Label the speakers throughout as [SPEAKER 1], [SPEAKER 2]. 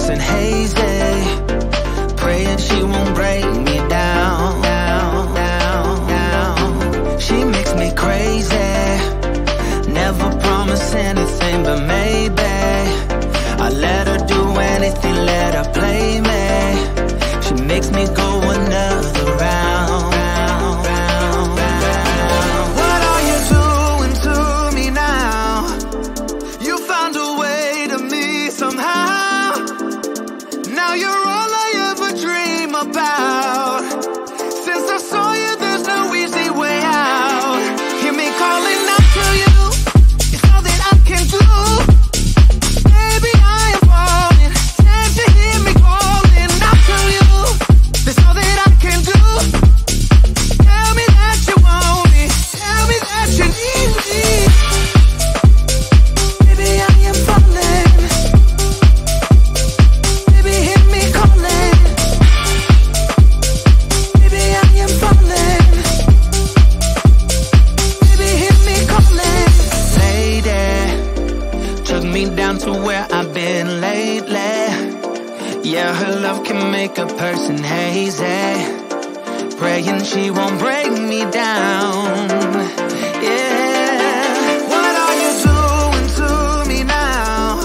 [SPEAKER 1] person hazy, praying she won't break me down, down, down, down. She makes me crazy, never promise anything but maybe. I let her do anything, let her play me. She makes me go another round, round, round, round. What are you doing to me now? You found a way to me somehow. Now you're all I ever dream about. Since I saw you, there's no easy way out. Hear me calling out to you, it's all that I can do. Baby, I am falling, can't you hear me calling out to you? That's all that I can do. Tell me that you want me, tell me that you need me. Baby, I am falling. Baby, hear me calling. Baby, I am falling. Baby, hear me calling. Lady, took me down to where I've been lately. Yeah, her love can make a person hazy, praying she won't break me down. Yeah. What are you doing to me now?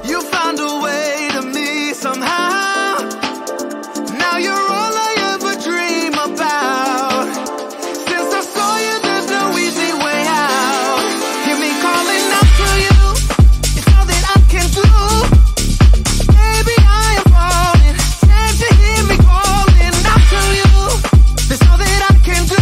[SPEAKER 1] You found a way to me somehow. Now you're all I ever dream about. Since I saw you, there's no easy way out. Hear me calling out to you, it's all that I can do. Baby, I am falling, can't you hear me calling out to you? That's all that I can do.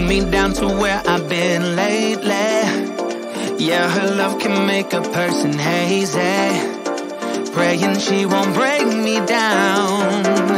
[SPEAKER 1] me down to where I've been lately. Yeah, her love can make a person hazy. Praying she won't break me down.